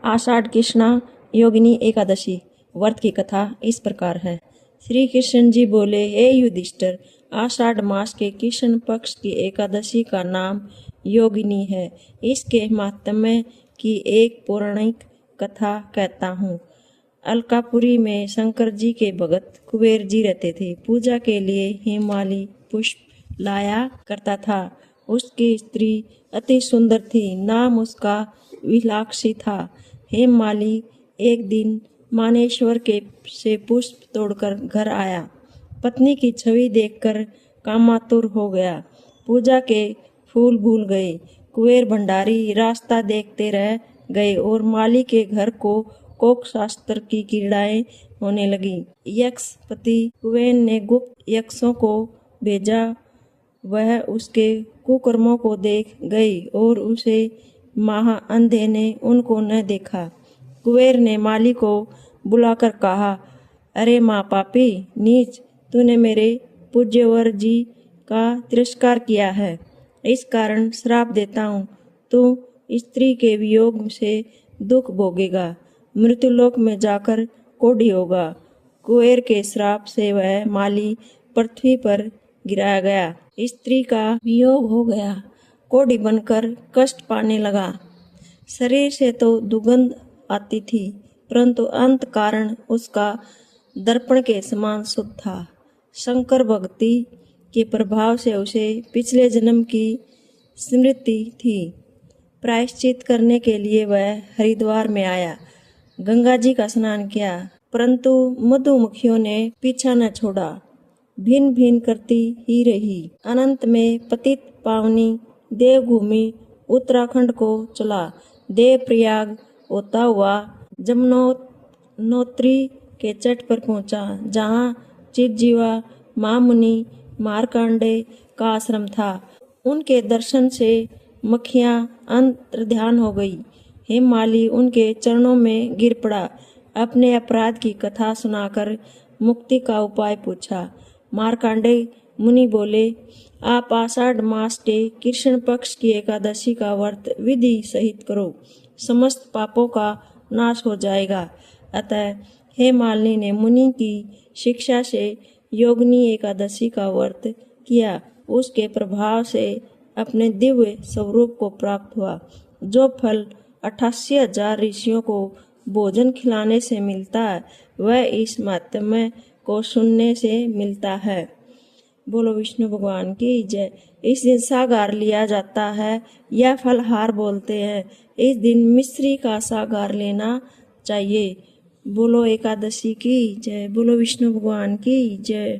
आषाढ़ कृष्णा योगिनी एकादशी व्रत की कथा इस प्रकार है। श्री कृष्ण जी बोले, हे युधिष्ठिर, आषाढ़ मास के कृष्ण पक्ष की एकादशी का नाम योगिनी है। इसके महात्म्य की एक पौराणिक कथा कहता हूँ। अलकापुरी में शंकर जी के भगत कुबेर जी रहते थे। पूजा के लिए हिमालय पुष्प लाया करता था। उसकी स्त्री अति सुंदर थी, नाम उसका विलाक्षी था। हेममाली एक दिन मानेश्वर के से पुष्प तोड़कर घर आया। पत्नी की छवि देखकर कामातुर हो गया। पूजा के फूल भूल गए। कुबेर भंडारी रास्ता देखते रह गए और माली के घर को कोक शास्त्र की क्रीड़ाएं होने लगी। यक्षपति कुबेर ने गुप्त यक्षों को भेजा। वह उसके कुकर्मों को देख गई और उसे महा अंधे ने उनको न देखा। कुबेर ने माली को बुलाकर कहा, अरे माँ पापी नीच, तूने मेरे पूज्यवर जी का तिरस्कार किया है। इस कारण श्राप देता हूँ, तू स्त्री के वियोग से दुख भोगेगा, मृत्युलोक में जाकर कोढ़ी होगा। कुबेर के श्राप से वह माली पृथ्वी पर गिराया गया। स्त्री का वियोग हो गया, कोढ़ी बनकर कष्ट पाने लगा। शरीर से तो दुर्गंध आती थी, परंतु अंत कारण उसका दर्पण के समान शुद्ध था। शंकर भक्ति के प्रभाव से उसे पिछले जन्म की स्मृति थी। प्रायश्चित करने के लिए वह हरिद्वार में आया, गंगा जी का स्नान किया, परंतु मधुमक्खियों ने पीछा न छोड़ा, भिन भिन करती ही रही। अनंत में पतित पावनी देवभूमि उत्तराखंड को चला। देवप्रयाग होता हुआ जमुनोत्री के तट पर पहुंचा, जहां चिरजीवा महामुनि मार्कंडे का आश्रम था। उनके दर्शन से मक्खियां अंतर्ध्यान हो गई। हेममाली उनके चरणों में गिर पड़ा। अपने अपराध की कथा सुनाकर मुक्ति का उपाय पूछा। मार्कंडे मुनि बोले, आप आषाढ़ मास के कृष्ण पक्ष की एकादशी का व्रत विधि सहित करो, समस्त पापों का नाश हो जाएगा। अतः हेममालिनी ने मुनि की शिक्षा से योगिनी एकादशी का व्रत किया। उसके प्रभाव से अपने दिव्य स्वरूप को प्राप्त हुआ। जो फल 88,000 ऋषियों को भोजन खिलाने से मिलता है, वह इस महात्म्य को सुनने से मिलता है। बोलो विष्णु भगवान की जय। इस दिन सागार लिया जाता है, यह फलहार बोलते हैं। इस दिन मिश्री का सागार लेना चाहिए। बोलो एकादशी की जय। बोलो विष्णु भगवान की जय।